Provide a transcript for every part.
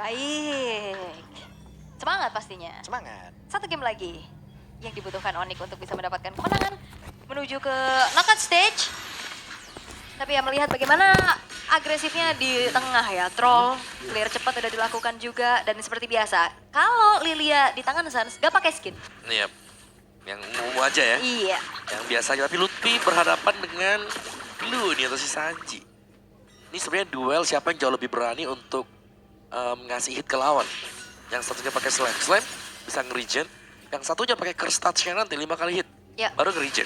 Baik. Semangat pastinya. Semangat. Satu game lagi yang dibutuhkan Onyx untuk bisa mendapatkan kemenangan menuju ke knockout stage. Tapi ya melihat bagaimana agresifnya di tengah ya, troll, clear cepat udah dilakukan juga dan seperti biasa. Kalau Lilia di tangan Suns gak pakai skin. Iya, yang umum aja ya. Iya. Yang biasa aja, tapi Lutfi berhadapan dengan Blue nih atau si Sanji. Ini sebenarnya duel siapa yang jauh lebih berani untuk ngasih hit ke lawan. Yang satunya pakai slam bisa nge-regen. Yang satunya pakai curse touch-nya nanti 5 kali hit, Ya. baru nge-regen.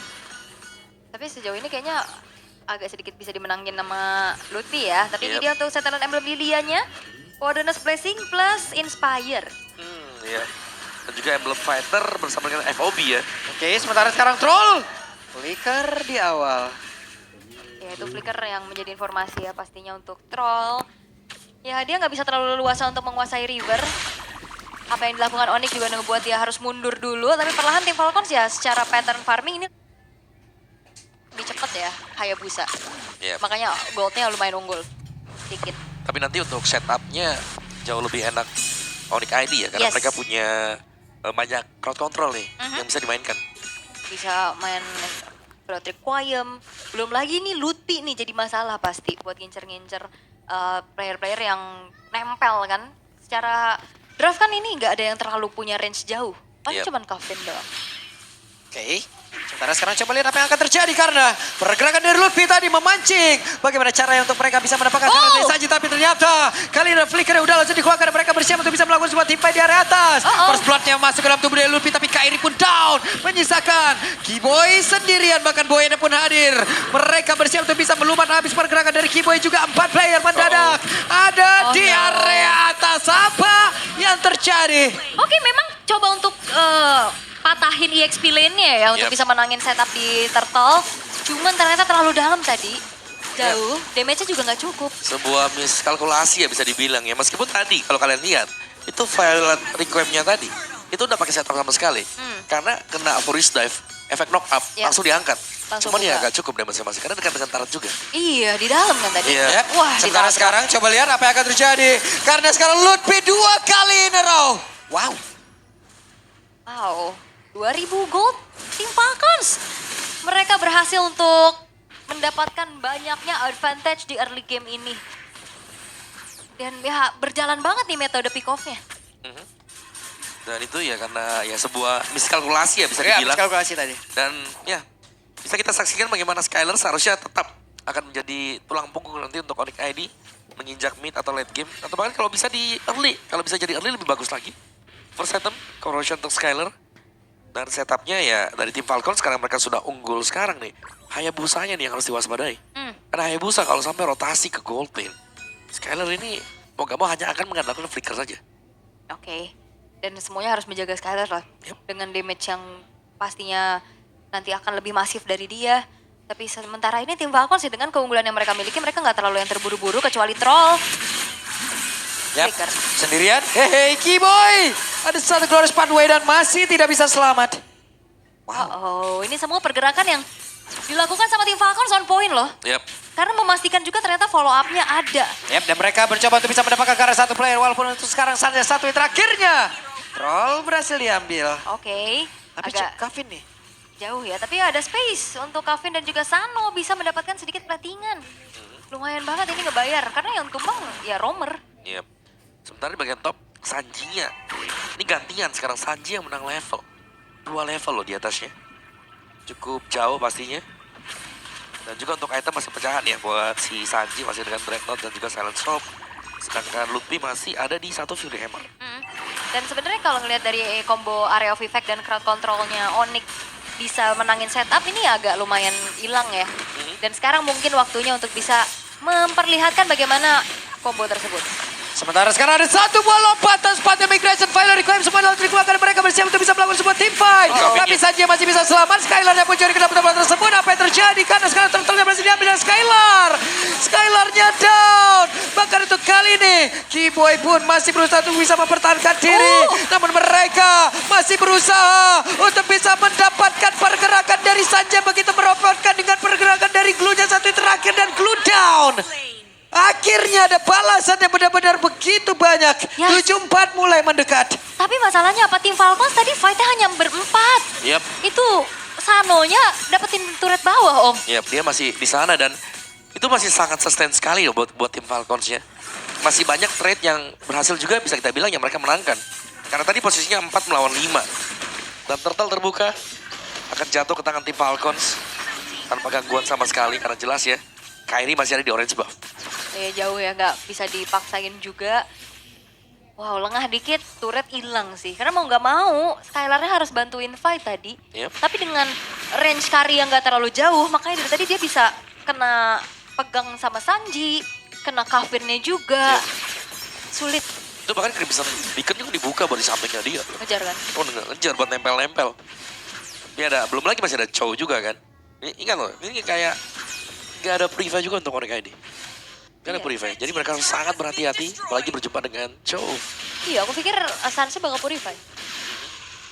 Tapi sejauh ini kayaknya agak sedikit bisa dimenangin sama Lutfi ya. Tapi ini Yep. dia untuk setelan emblem Lilianya. Wilderness Blessing plus Inspire. Iya. Dan juga Emblem Fighter bersama dengan FOB ya. Oke, sementara sekarang Troll. Flicker di awal. Ya itu flicker yang menjadi informasi ya pastinya untuk troll. Ya dia nggak bisa terlalu leluasa untuk menguasai river. Apa yang dilakukan Onyx juga ngebuat dia harus mundur dulu. Tapi perlahan tim Falcons ya secara pattern farming ini lebih cepat ya Hayabusa. Iya. Makanya goldnya lumayan unggul sedikit. Tapi nanti untuk setupnya jauh lebih enak Onyx ID ya. Karena Yes. mereka punya banyak crowd control nih yang bisa dimainkan. Bisa main crowd requiem. Belum lagi nih Lutfi nih jadi masalah pasti buat ngincer-ngincer player-player yang nempel kan. Secara draft kan ini nggak ada yang terlalu punya range jauh. Paling Yep. cuman Coffin doang. Oke, sementara sekarang coba lihat apa yang akan terjadi karena pergerakan dari Lutfi tadi memancing. Bagaimana caranya untuk mereka bisa mendapatkan serangan dari Sanji, tapi ternyata kali ini flicker udah langsung dikeluarkan dan mereka bersiap untuk bisa melakukan sebuah teamfight di area atas. First bloodnya masuk ke dalam tubuh dari Lutfi, tapi Kairi pun down. Menyisakan Kiboy sendirian, bahkan Boyena pun hadir. Mereka bersiap untuk bisa melumat habis pergerakan dari Kiboy juga 4 player mendadak. Ada di area atas, apa yang terjadi? Oke, memang coba untuk patahin EXP lane-nya ya untuk Yep. bisa menangin setup di Turtle. Cuman ternyata terlalu dalam tadi. Jauh, damage-nya juga nggak cukup. Sebuah miskalkulasi ya bisa dibilang ya. Meskipun tadi kalau kalian lihat itu Violet Requiem-nya tadi itu udah pakai setup sama sekali. Karena kena Furious Dive, efek knock up Yep. langsung diangkat. Langsung Cuman ya buka. agak cukup damage masing karena dekat dengan Tarat juga. Iya, di dalam kan tadi. Iya. Yep. Wah, Sementara ditabrak. sekarang coba lihat apa yang akan terjadi. Karena sekarang Lutfi 2 kali in a row. Wow. Wow, 2000 gold tim Falcons. Mereka berhasil untuk mendapatkan banyaknya advantage di early game ini. Dan ya berjalan banget nih metode pick off-nya. Dan itu ya karena ya sebuah miskalkulasi ya bisa Ya, dibilang. kalkulasi tadi. Dan ya bisa kita saksikan bagaimana Skylar seharusnya tetap akan menjadi tulang punggung nanti untuk Onyx ID menginjak mid atau late game atau bahkan kalau bisa di early, kalau bisa jadi early lebih bagus lagi. First item corrosion untuk Skylar dan setupnya ya dari tim Falcon sekarang mereka sudah unggul sekarang nih. Hayabusanya nih yang harus diwaspadai. Karena Hayabusa kalau sampai rotasi ke gold lane, Skylar ini mau gak mau hanya akan mengandalkan flicker saja. Oke. Dan semuanya harus menjaga Skylar lah. Yep. Dengan damage yang pastinya nanti akan lebih masif dari dia. Tapi sementara ini tim Falcons sih dengan keunggulan yang mereka miliki, mereka nggak terlalu yang terburu-buru kecuali troll. Yap, Flicker. sendirian. Hehe, Kiboy. Ada satu glorious pathway dan masih tidak bisa selamat. Oh, ini semua pergerakan yang dilakukan sama tim Falcons on point loh. Yap. Karena memastikan juga ternyata follow up-nya ada. Yap, dan mereka mencoba untuk bisa mendapatkan karena satu player. Walaupun untuk sekarang saja satu yang terakhirnya. Troll berhasil diambil. Oke, Tapi agak Kavin nih. jauh ya. Tapi ada space untuk Kavin dan juga Sano bisa mendapatkan sedikit platingan. Lumayan banget ini ngebayar. Karena yang tumbang ya Romer. Yap. Sementara di bagian top, Sanjinya. Ini gantian sekarang Sanji yang menang level. 2 level loh di atasnya. Cukup jauh pastinya. Dan juga untuk item masih pecahan ya buat si Sanji masih dengan Dreadnought dan juga Silent Storm. Sedangkan Lutfi masih ada di satu Fury Hammer. Dan sebenarnya kalau ngelihat dari combo area of effect dan crowd controlnya Onyx bisa menangin setup ini agak lumayan hilang ya. Dan sekarang mungkin waktunya untuk bisa memperlihatkan bagaimana combo tersebut. Sementara sekarang ada satu buah lompatan sepatu migration Violet Requiem semua lalu dikeluarkan mereka bersiap untuk bisa melakukan sebuah team fight. Tapi Sanji masih bisa selamat. Skylar yang mencuri ke dalam tempat tersebut. Apa yang terjadi? Karena sekarang turtle-nya berhasil diambil dan Skylar. Skylarnya down. Bahkan untuk kali ini Kiboy pun masih berusaha untuk bisa mempertahankan diri. Namun mereka masih berusaha untuk bisa mendapatkan pergerakan dari Sanji begitu merobotkan dengan pergerakan dari glue-nya satu yang terakhir dan glue down. Akhirnya ada balasan yang benar-benar begitu banyak. Yes. 7-4 mulai mendekat. Tapi masalahnya apa? Tim Falcons tadi fightnya hanya berempat. Yap. Itu Sanonya dapetin turret bawah, Om. Yap, dia masih di sana dan itu masih sangat sustain sekali loh buat tim Falcons ya. Masih banyak trade yang berhasil juga bisa kita bilang yang mereka menangkan. Karena tadi posisinya 4 melawan 5. Dan Turtle terbuka akan jatuh ke tangan tim Falcons tanpa gangguan sama sekali karena jelas ya Kairi masih ada di orange buff. Ya jauh ya, nggak bisa dipaksain juga. Wow, lengah dikit, turret hilang sih. Karena mau nggak mau, Skylar-nya harus bantuin fight tadi. Yep. Tapi dengan range Kari yang nggak terlalu jauh, makanya dari tadi dia bisa kena pegang sama Sanji, kena cover-nya juga. Sulit Itu bahkan Crimson Beacon juga dibuka baru di sampingnya dia. ngejar kan. Oh, ngejar buat nempel-nempel. Ini ada, belum lagi masih ada Chow juga kan. Ingat loh, ini kayak gak ada Purify juga untuk Onyx ID. Gak ada Iya. Purify, jadi mereka harus sangat berhati-hati apalagi berjumpa dengan Chow. Iya, aku pikir Sansa bakal purify.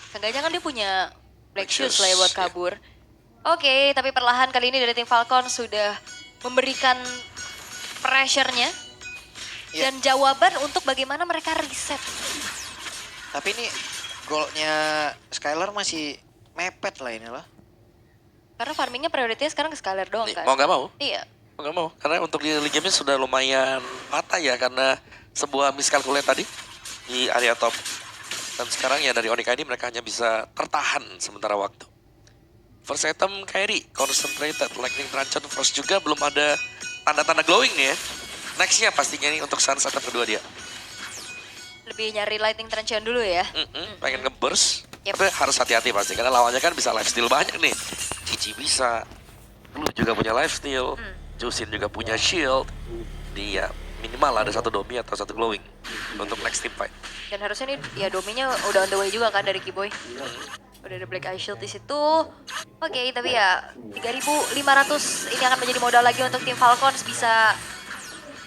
Seenggaknya kan dia punya Black Shoes lah ya buat iya. kabur. Oke, tapi perlahan kali ini dari tim Falcon sudah memberikan pressure-nya. Iya. Dan jawaban untuk bagaimana mereka reset. Tapi ini golnya Skylar masih mepet lah ini lah. Karena farmingnya prioritasnya sekarang ke Skylar doang Nih, kan. mau gak mau? Iya. Mau gak mau? Karena untuk di early game-nya sudah lumayan patah ya karena sebuah miscalculate tadi di area top. Dan sekarang ya dari Onyx ID mereka hanya bisa tertahan sementara waktu. First item Kairi, concentrated, lightning truncheon, first juga belum ada tanda-tanda glowing nih ya. Nextnya pastinya nih untuk Sans item kedua dia. Lebih nyari lightning truncheon dulu ya. Pengen nge-burst, Yep. tapi harus hati-hati pasti karena lawannya kan bisa lifesteal banyak nih. Cici bisa, lu juga punya lifesteal, Jusin juga punya shield. Dia minimal ada satu domi atau satu glowing untuk next team fight. Dan harusnya nih ya dominya udah on the way juga kan dari Kiboy. Udah ada Black Eye Shield di situ. Oke, tapi ya 3.500 ini akan menjadi modal lagi untuk tim Falcons bisa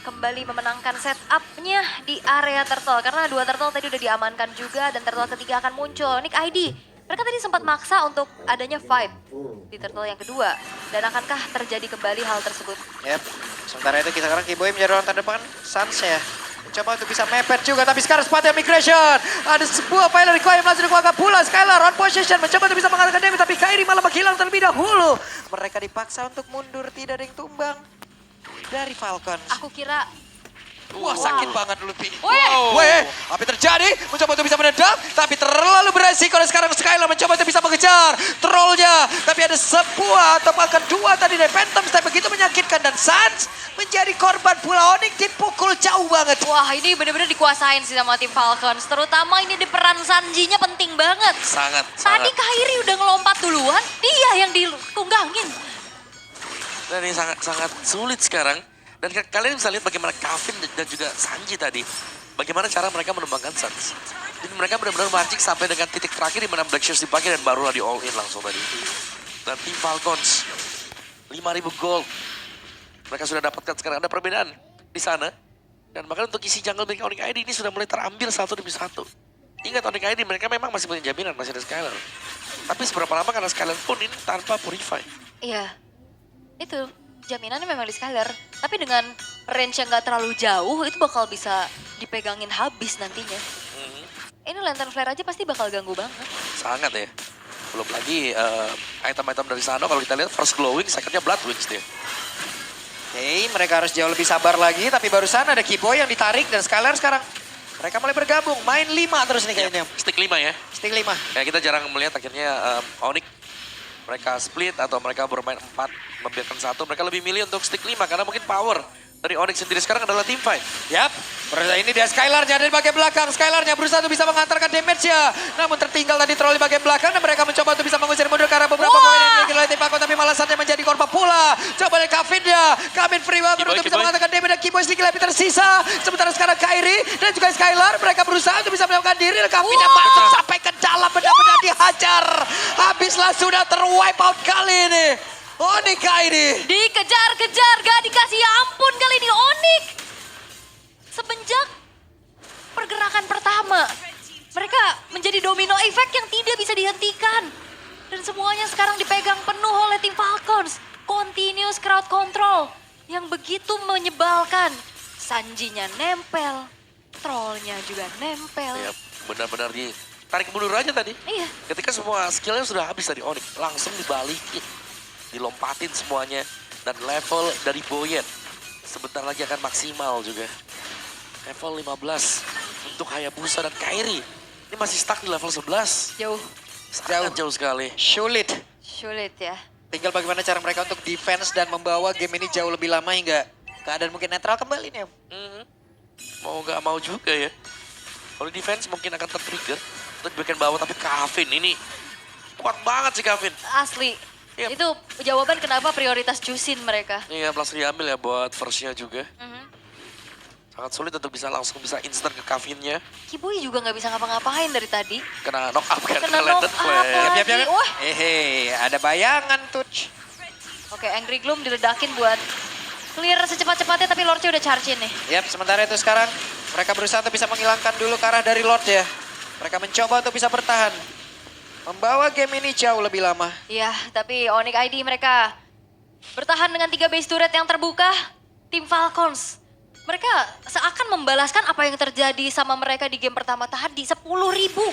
kembali memenangkan setupnya di area turtle. Karena 2 turtle tadi udah diamankan juga dan turtle ketiga akan muncul. Nick ID, mereka tadi sempat maksa untuk adanya fight di turtle yang kedua. Dan akankah terjadi kembali hal tersebut? Yep. Sementara itu kita sekarang Kiboy menjadi orang terdepan Sans ya. Coba untuk bisa mepet juga, tapi sekarang sepatnya migration. Ada sebuah file require yang langsung dikeluarkan pula. Skylar on position, mencoba untuk bisa mengalahkan Demi, tapi Kairi malah menghilang terlebih dahulu. Mereka dipaksa untuk mundur, tidak ada yang tumbang dari Falcons. Aku kira Wah, sakit banget Luffy. Weh. Weh, apa yang terjadi? Mencoba untuk bisa menendang, tapi terlalu beresiko. Dan sekarang Skylar mencoba untuk bisa mengejar trollnya. Tapi ada sebuah atau bahkan 2 tadi dari Phantom Step begitu menyakitkan. Dan Sans menjadi korban pula. Onyx dipukul jauh banget. wah ini bener-bener dikuasain sih sama tim Falcons. Terutama ini di peran Sanji-nya penting banget. Sangat. Tadi Kairi udah ngelompat duluan, dia yang ditunggangin. Dan ini sangat sulit sekarang. Dan kalian bisa lihat bagaimana Kevin dan juga Sanji tadi. Bagaimana cara mereka menumbangkan Sans. Jadi mereka benar-benar mancing sampai dengan titik terakhir di mana Black Shoes dipakai dan barulah di all in langsung tadi. Dan tim Falcons 5.000 gold. Mereka sudah dapatkan sekarang ada perbedaan di sana. Dan bahkan untuk isi jungle milik Onyx ID ini sudah mulai terambil satu demi satu. Ingat Onyx ID mereka memang masih punya jaminan, masih ada Skylar. Tapi seberapa lama karena Skylar pun ini tanpa Purify. Iya, itu jaminannya memang di Skylar. Tapi dengan range yang gak terlalu jauh, itu bakal bisa dipegangin habis nantinya. Ini Lantern Flare aja pasti bakal ganggu banget. Sangat ya. Belum lagi item-item dari sana kalau kita lihat first glowing, secondnya blood wings dia. Oke, mereka harus jauh lebih sabar lagi. Tapi barusan ada Kiboy yang ditarik dan Skylar sekarang. Mereka mulai bergabung, main 5 terus nih kayaknya. Stick 5 ya. Stick 5. Kayak kita jarang melihat akhirnya Onyx mereka split atau mereka bermain 4 membiarkan 1. Mereka lebih milih untuk stick 5 karena mungkin power dari Onyx sendiri sekarang adalah team fight. Yap, ini dia Skylar-nya dari bagian belakang. Skylar-nya berusaha untuk bisa mengantarkan damage-nya. Namun tertinggal tadi troll di bagian belakang dan mereka mencoba untuk bisa mengusir mundur ke arah beberapa pemain yang dimiliki oleh tim Falcon. Tapi malah saatnya menjadi korban pula. Coba dari Kevin-nya. Kevin free banget untuk bisa mengantarkan damage dan Kiboy sedikit lebih tersisa. Sementara sekarang Kairi dan juga Skylar. Mereka berusaha untuk bisa menyelamatkan diri. Dan Kevin-nya masuk sampai ke dalam benar-benar dihajar. Habislah sudah terwipe out kali ini. Onyx ID. Dikejar-kejar, gak dikasih ampun kali ini Onyx. Semenjak pergerakan pertama, mereka menjadi domino effect yang tidak bisa dihentikan. Dan semuanya sekarang dipegang penuh oleh tim Falcons. Continuous crowd control yang begitu menyebalkan. Sanjinya nempel, trollnya juga nempel. Ya, benar-benar tarik mundur aja tadi. Iya. Ketika semua skillnya sudah habis dari Onyx, langsung dibalikin. Dilompatin semuanya. Dan level dari Boyet sebentar lagi akan maksimal juga. Level 15 untuk Hayabusa dan Kairi. Ini masih stuck di level 11. Jauh. Sangat jauh sekali. Sulit. Sulit ya. Tinggal bagaimana cara mereka untuk defense dan membawa game ini jauh lebih lama hingga keadaan mungkin netral kembali nih. Mhm. Mau gak mau juga ya. Kalau defense mungkin akan tertrigger untuk bikin bawah, tapi Kavin ini kuat banget sih Kavin. Asli. Yep. Itu jawaban kenapa prioritas Jusin mereka. Iya, langsung diambil ya buat verse-nya juga. Mhm. Sangat sulit untuk langsung bisa instant ke Kavinnya. Kibui juga nggak bisa ngapa-ngapain dari tadi. Kena knock up kan, Kena landed knock up play. lagi. Wah. Ada bayangan touch. Oke, Angry Gloom diledakin buat clear secepat-cepatnya, tapi Lordnya udah charge in nih. Yap, sementara itu sekarang mereka berusaha untuk bisa menghilangkan dulu ke arah dari Lord ya. Mereka mencoba untuk bisa bertahan. Membawa game ini jauh lebih lama. Iya, tapi Onyx ID mereka bertahan dengan 3 base turret yang terbuka. Tim Falcons, mereka seakan membalaskan apa yang terjadi sama mereka di game pertama tadi. 10.000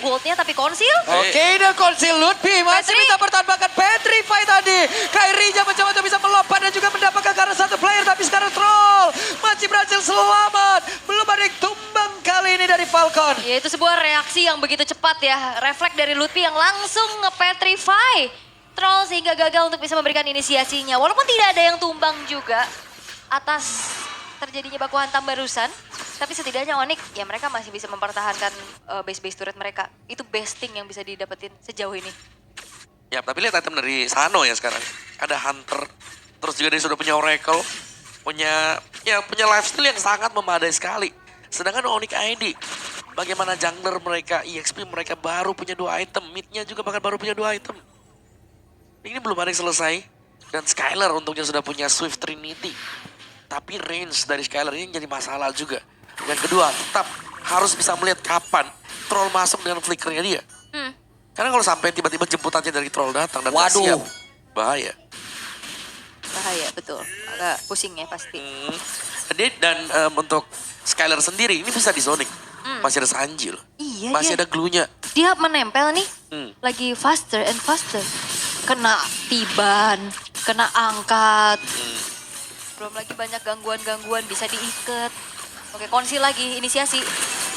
goldnya, tapi Konsil. Oke, dan Konsil Lutfi masih Petri. bisa bertahan, bahkan Petrify tadi. Kairinya mencoba untuk bisa melompat dan juga mendapatkan ke arah satu player, tapi sekarang Troll masih berhasil selamat. Belum ada yang tumbang kali ini dari Falcon. Ya, itu sebuah reaksi yang begitu cepat ya. Refleks dari Lutfi yang langsung nge-petrify Troll sehingga gagal untuk bisa memberikan inisiasinya. Walaupun tidak ada yang tumbang juga atas terjadinya baku hantam barusan. Tapi setidaknya Onyx ya mereka masih bisa mempertahankan base-base turret mereka. Itu best thing yang bisa didapetin sejauh ini. Ya, tapi lihat item dari Sano ya sekarang. Ada Hunter, terus juga dia sudah punya Oracle, punya lifesteal yang sangat memadai sekali. Sedangkan Onyx ID, bagaimana jungler mereka, EXP mereka baru punya 2 item, midnya juga bahkan baru punya 2 item. Ini belum ada yang selesai. Dan Skylar untungnya sudah punya Swift Trinity. Tapi range dari Skylar ini jadi masalah juga. Yang kedua, tetap harus bisa melihat kapan Troll masuk dengan flickernya dia. Karena kalau sampai tiba-tiba jemputannya dari Troll datang dan nggak Waduh. siap, bahaya. Bahaya, betul. Agak pusing ya pasti. Dan untuk Skylar sendiri ini bisa di zoning. Masih ada Sanji loh. Iya, Masih dia- ada glue-nya. Dia menempel nih, lagi Hmm. faster and faster. Kena tiban, kena angkat. Belum lagi banyak gangguan-gangguan, bisa diikat. Oke, Konsil lagi, inisiasi.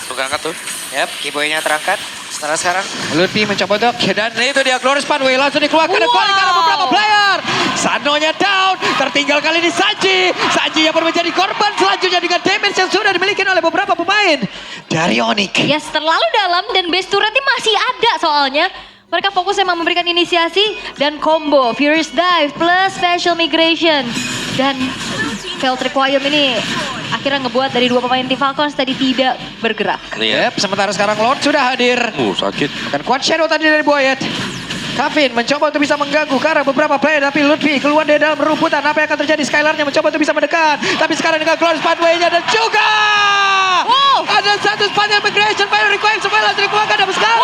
Tuh angkat tuh. Yap, keyboardnya terangkat. Sekarang Lutfi mencoba untuk, dan itu dia Glorious Pathway langsung dikeluarkan dan Wow. karena beberapa player. Sanonya down, tertinggal kali ini Sanji. Sanji yang pun menjadi korban selanjutnya dengan damage yang sudah dimiliki oleh beberapa pemain dari Onyx. Yes, terlalu dalam dan base turretnya masih ada soalnya. Mereka fokus emang memberikan inisiasi dan combo Furious Dive plus Special Migration. Dan Failed Requiem ini akhirnya ngebuat dari 2 pemain tim Falcons tadi tidak bergerak. Yep, sementara sekarang Lord sudah hadir. Sakit. Dan kuat shadow tadi dari Boyet. Kavin mencoba untuk bisa mengganggu ke arah beberapa player, tapi Lutfi keluar dari dalam rumputan. Apa yang akan terjadi? Skylarnya mencoba untuk bisa mendekat, tapi sekarang dengan Glorious Pathway-nya dan juga ada satu Spanish Migration Fire Requiem supaya langsung dikeluarkan, dan sekarang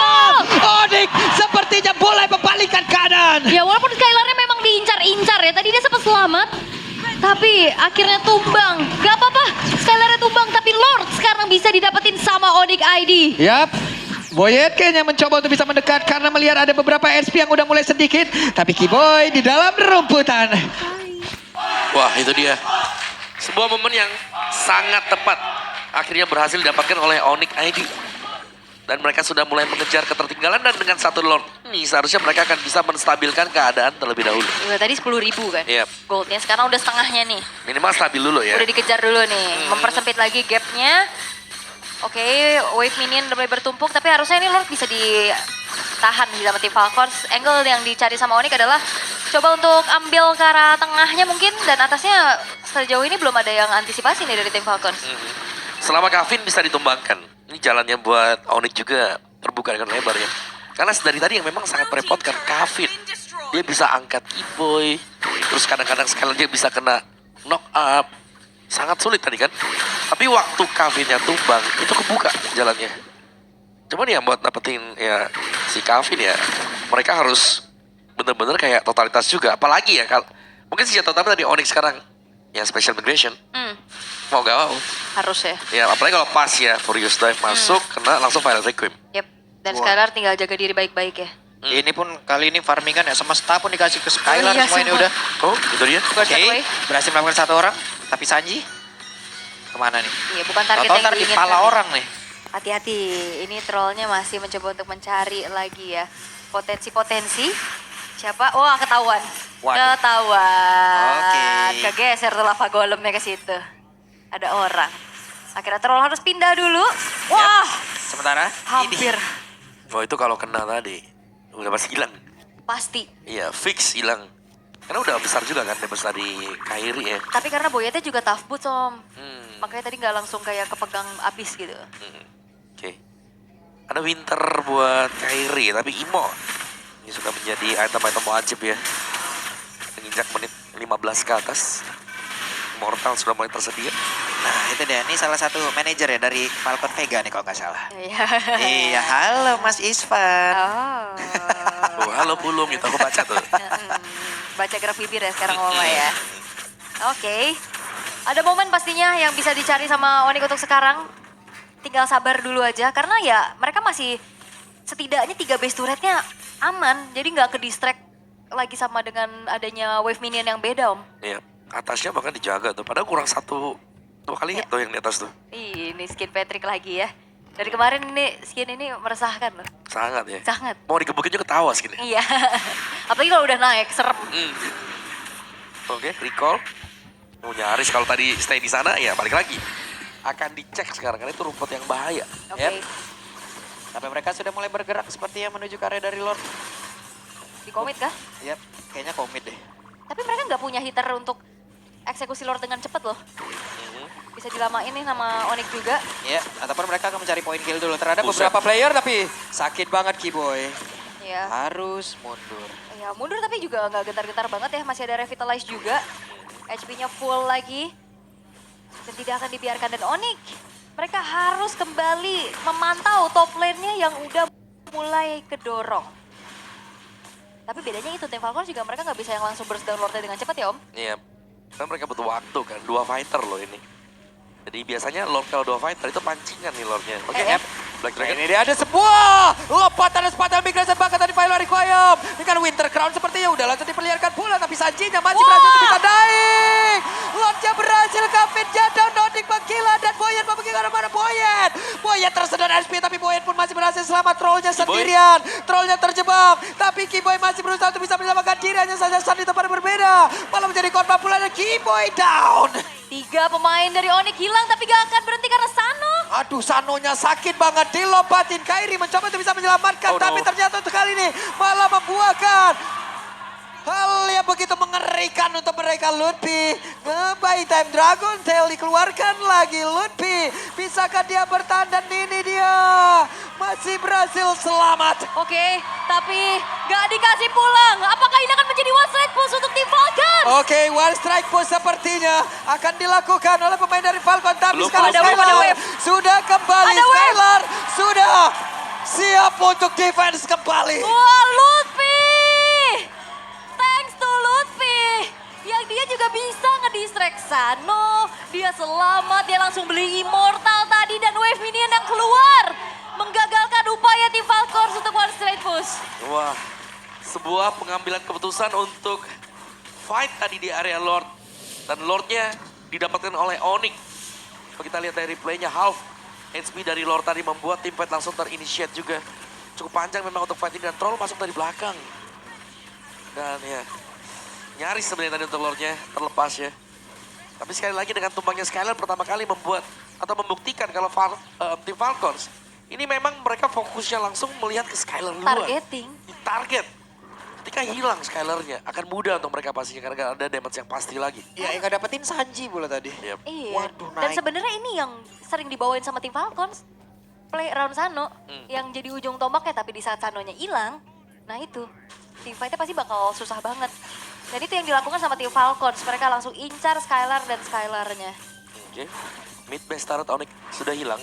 Onyx sepertinya mulai membalikan keadaan. Ya walaupun Skylarnya memang diincar-incar ya, tadi dia sempat selamat. Tapi akhirnya tumbang. Gak apa-apa, Skylarnya tumbang, tapi Lord sekarang bisa didapetin sama Onyx ID. Yap, Boyet kayaknya mencoba untuk bisa mendekat karena melihat ada beberapa SP yang udah mulai sedikit. Tapi Kiboy di dalam rumputan. Wah, itu dia. Sebuah momen yang sangat tepat. Akhirnya berhasil didapatkan oleh Onyx ID. Dan mereka sudah mulai mengejar ketertinggalan, dan dengan satu Lord ini seharusnya mereka akan bisa menstabilkan keadaan terlebih dahulu. Ya, tadi 10.000 kan Yep. goldnya, sekarang udah setengahnya nih. Minimal stabil dulu ya. Udah dikejar dulu nih, mempersempit lagi gapnya. Oke, wave minion udah mulai bertumpuk, tapi harusnya ini Lord bisa ditahan di sama tim Falcons. Angle yang dicari sama Onyx adalah coba untuk ambil ke arah tengahnya mungkin, dan atasnya sejauh ini belum ada yang antisipasi nih dari tim Falcons. Selama Kavin bisa ditumbangkan, ini jalannya buat Onyx juga terbuka dengan lebar ya. Karena dari tadi yang memang sangat merepotkan Kavin. Dia bisa angkat Kiboy, terus kadang-kadang sekali dia bisa kena knock up. Sangat sulit tadi kan. Tapi waktu Kavinnya tumbang, itu kebuka jalannya. Cuman ya buat dapetin ya si Kavin ya, mereka harus bener-bener kayak totalitas juga. Apalagi ya, mungkin senjata utama dari Onyx sekarang ya special migration. Hmm, Mau gak mau. harus ya. Ya apalagi kalau pas ya Furious Dive masuk kena langsung Final Requiem. Yep. Dan Wah. Skylar tinggal jaga diri baik-baik ya. Ini pun kali ini farmingan ya semesta pun dikasih ke Skylar iya, semua ini semua. udah. Oh itu dia. First Oke, away. berhasil melakukan satu orang, tapi Sanji kemana nih? Iya, bukan target Tahu-tahu yang ntar di diinginkan. pala nih. orang nih. Hati-hati, ini trollnya masih mencoba untuk mencari lagi ya potensi-potensi. Siapa? Wah, ketahuan. Waduh. Ketahuan. Oke. Kegeser tuh lava golemnya ke situ. Ada orang. Akhirnya troll harus pindah dulu. Wah, Sementara hampir. Oh itu kalau kena tadi udah pasti hilang. Pasti. Iya fix hilang. Karena udah besar juga kan damage dari Kairi ya. Tapi karena Boyetnya juga tough boots, Om. Hmm. Makanya tadi nggak langsung kayak kepegang abis gitu. Oke. Ada Winter buat Kairi tapi Imo. Ini sudah menjadi item-item wajib ya. Menginjak menit 15 ke atas. Immortal sudah mulai tersedia. Nah itu dia, ini salah satu manajer ya dari Falcon Vega nih kalau nggak salah. Iya. Iya, halo Mas Isfan. Oh. Oh halo Pulung gitu aku baca tuh. Baca gerak bibir ya sekarang Mama ya. Oke. Ada momen pastinya yang bisa dicari sama Onyx untuk sekarang. Tinggal sabar dulu aja karena ya mereka masih setidaknya 3 base turretnya aman. Jadi nggak ke distract lagi sama dengan adanya wave minion yang beda, Om. Iya. Atasnya bahkan dijaga tuh. Padahal kurang 2 kali hit tuh yang di atas tuh. Ini skin Patrick lagi ya. Dari kemarin ini skin ini meresahkan loh. Sangat ya. Sangat. Mau digebukin juga ketawa segini. Iya. Apalagi kalau udah naik, serem. Oke, recall. Oh, nyaris kalau tadi stay di sana ya balik lagi. Akan dicek sekarang karena itu rumput yang bahaya. Oke. Yep. Tapi mereka sudah mulai bergerak sepertinya menuju ke area dari Lord. Di komit kah? Yap, kayaknya komit deh. Tapi mereka nggak punya hitter untuk eksekusi Lord dengan cepat loh. Bisa dilamain nih sama Onyx juga. Ya, ataupun mereka akan mencari poin kill dulu terhadap Buset. beberapa player tapi sakit banget Kiboy. Ya. Harus mundur. Ya mundur tapi juga nggak gentar-gentar banget ya. Masih ada revitalize juga. HP-nya full lagi. Dan tidak akan dibiarkan. Dan Onyx, mereka harus kembali memantau top lane-nya yang udah mulai kedorong. Tapi bedanya itu, Team Falcon juga mereka nggak bisa yang langsung burst down Lord-nya dengan cepat ya Om. Iya. Kan mereka butuh waktu kan. 2 fighter loh ini. Jadi biasanya Lord kalau 2 fighter itu pancingan nih Lordnya. Oke, Eh. Black Nah, Dragon. ini dia ada sebuah lompatan sepatan migration bahkan tadi Final Requiem. Dengan Winter Crown sepertinya udah langsung diperlihatkan pula tapi Sanjinya masih berhasil untuk bisa naik. Lordnya berhasil Kevin jatuh Nordic menggila dan Boyen pergi ke arah Boyen. Boyen tersedot SP tapi Boyen pun masih berhasil selamat trollnya sendirian. Trollnya terjebak tapi Kiboy masih berusaha untuk bisa menyelamatkan diri hanya saja Sun di tempat yang berbeda. Malah menjadi korban pula dan Kiboy down. 3 pemain dari Onyx hilang tapi gak akan berhenti karena Sano. Aduh, Sanonya sakit banget dilompatin. Kairi mencoba untuk bisa menyelamatkan, Oh, tapi no. ternyata untuk kali ini malah membuahkan hal yang begitu mengerikan untuk mereka. Lutfi ngebuy time, Dragon Tail dikeluarkan lagi. Lutfi, bisakah dia bertahan dan ini dia masih berhasil selamat. Oke, tapi gak dikasih pulang. Apakah ini akan menjadi one strike push untuk tim Falcon? Oke, one strike push sepertinya akan dilakukan oleh pemain dari Falcon. Tapi Belum, sekarang ada wave, ada Skylar wave. sudah kembali. Ada wave. Skylar sudah siap untuk defense kembali. Wah, Lutfi! Thanks to Lutfi. Yang dia juga bisa ngedistract Sano. Dia selamat, dia langsung beli Immortal tadi dan wave minion yang keluar. Menggagalkan upaya tim Falcons untuk one straight push. Wah, sebuah pengambilan keputusan untuk fight tadi di area Lord. Dan Lordnya didapatkan oleh Onyx. Kalau kita lihat dari replaynya, half HP dari Lord tadi membuat tim fight langsung terinitiate juga. Cukup panjang memang untuk fight ini dan Troll masuk dari belakang. Dan ya, nyaris sebenarnya tadi untuk Lordnya terlepas ya. Tapi sekali lagi dengan tumbangnya Skylar pertama kali membuat atau membuktikan kalau tim Falcons ini memang mereka fokusnya langsung melihat ke Skylar duluan. Targeting. Di target. Ketika hilang Skylarnya akan mudah untuk mereka pastinya karena ada damage yang pasti lagi. Ya, yang gak dapetin Sanji pula tadi. Yep. Iya. Waduh, Dan naik. sebenarnya ini yang sering dibawain sama tim Falcons. Play around Sano yang jadi ujung tombaknya, tapi di saat Sanonya hilang, nah itu tim fightnya pasti bakal susah banget. Dan itu yang dilakukan sama tim Falcons. Mereka langsung incar Skylar dan Skylarnya. Oke. Mid base turret Onyx sudah hilang.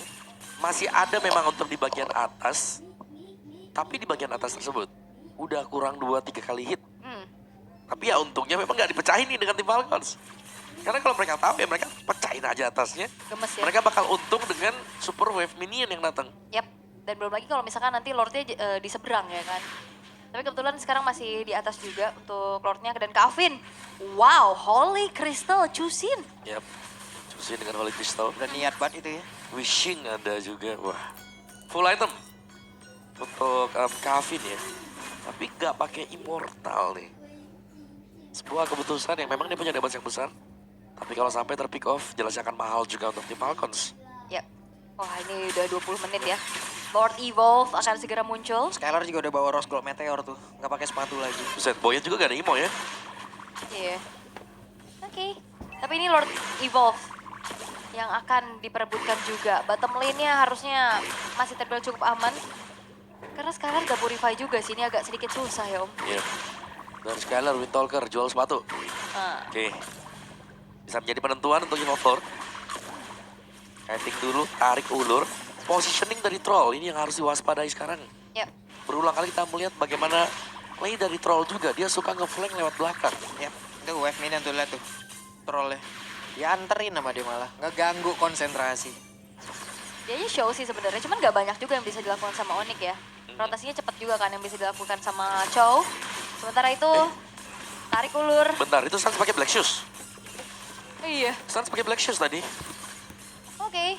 Masih ada memang untuk di bagian atas. Tapi di bagian atas tersebut udah kurang 2-3 kali hit. Hmm. Tapi ya untungnya memang nggak dipecahin nih dengan tim Falcons. Karena kalau mereka tahu ya mereka pecahin aja atasnya. Gemes ya. Mereka bakal untung dengan super wave minion yang datang. Yap. Dan belum lagi kalau misalkan nanti Lordnya di seberang ya kan. Tapi kebetulan sekarang masih di atas juga untuk Lordnya dan Kavin. Wow, Holy Crystal Chusin. Yap. Cusi dengan Holy Crystal. Udah niat banget itu ya. Wishing ada juga. Wah. Full item. Untuk Kavin ya. Tapi nggak pakai Immortal nih. Sebuah keputusan yang memang dia punya damage yang besar. Tapi kalau sampai terpick off, jelasnya akan mahal juga untuk tim Falcons. Yap. Wah ini udah 20 menit ya. Lord Evolve akan segera muncul. Skylar juga udah bawa Rose Gold Meteor tuh. Nggak pakai sepatu lagi. Buset, Boyan juga gak ada Imo ya. Iya. Oke. Tapi ini Lord Evolve yang akan diperebutkan juga. Bottom lane-nya harusnya masih terbilang cukup aman. Karena sekarang gak Purify juga sih, ini agak sedikit susah ya Om. Iya. Dan Skylar, Windtalker, jual sepatu. Nah, Oke. Bisa menjadi penentuan untuk Imo Lord. Kiting dulu, tarik ulur. Positioning dari Troll, ini yang harus diwaspadai sekarang. yap. Berulang kali kita melihat bagaimana play dari Troll juga. Dia suka nge-flank lewat belakang. Yap, itu wave minion tuh lihat tuh. Trollnya. Dianterin sama dia malah. Ngeganggu konsentrasi. Dia aja show sih sebenarnya, cuman gak banyak juga yang bisa dilakukan sama Onyx ya. Rotasinya cepat juga kan yang bisa dilakukan sama Chow. Sementara itu, tarik ulur. Bentar, itu Sans pakai Black Shoes. Iya. Sans pakai Black Shoes tadi. Oke.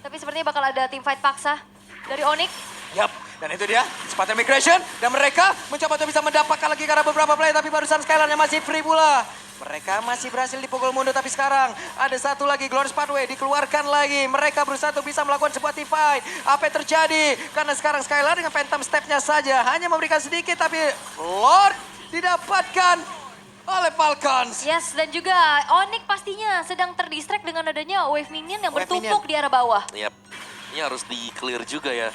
Tapi sepertinya bakal ada team fight paksa dari Onyx. Yap, dan itu dia sepatu migration. Dan mereka mencoba untuk bisa mendapatkan lagi karena beberapa play. Tapi barusan Skylarnya masih free pula. Mereka masih berhasil dipukul mundur. Tapi sekarang ada satu lagi Glorious Pathway dikeluarkan lagi. Mereka berusaha untuk bisa melakukan sebuah team fight. Apa yang terjadi? Karena sekarang Skylar dengan Phantom Step-nya saja. Hanya memberikan sedikit tapi Lord didapatkan oleh Falcons. Yes, dan juga Onyx pastinya sedang terdistract dengan adanya wave minion yang Wave bertumpuk minion. di arah bawah. Yap. Ini harus di-clear juga ya.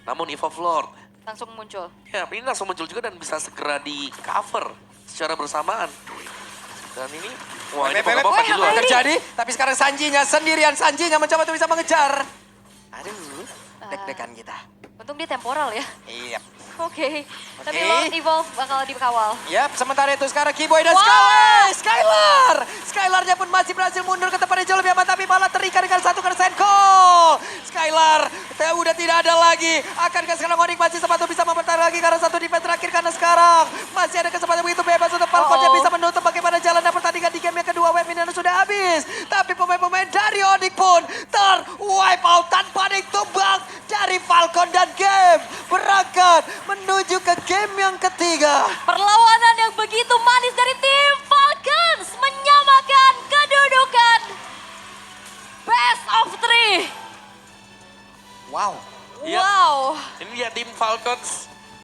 Namun Evolve Lord, Langsung muncul. ya ini langsung muncul juga dan bisa segera di-cover secara bersamaan. Dan ini, wah ini Beb, Pokemon pakai Wah, luar. apa ini? terjadi, tapi sekarang Sanjinya sendirian. Sanjinya mencoba untuk bisa mengejar. Aduh, deg-degan kita. Untung dia temporal ya. Iya. Oke. Tapi Oke. Lord Evolve bakal dikawal. Yap, sementara itu sekarang Keyboy dan Wah! Skylar. Skylarnya pun masih berhasil mundur ke tempat yang jauh lebih aman, tapi malah terikat dengan satu Senko. Skylar udah tidak ada lagi. Akankah sekarang Onyx masih sempat untuk bisa mempertahankan lagi karena satu defense terakhir karena sekarang masih ada kesempatan begitu bebas untuk Falcons yang bisa menutup bagaimana jalan dan pertandingan di game yang kedua. Wave minion sudah habis. Tapi pemain-pemain dari Onyx pun ter-wipe out tanpa ada yang tumbang dari Falcon dan game berangkat menuju ke game yang ketiga. Perlawanan yang begitu manis dari tim Falcons menyamakan kedudukan best of 3. Wow. Yap. Wow. Ini dia tim Falcons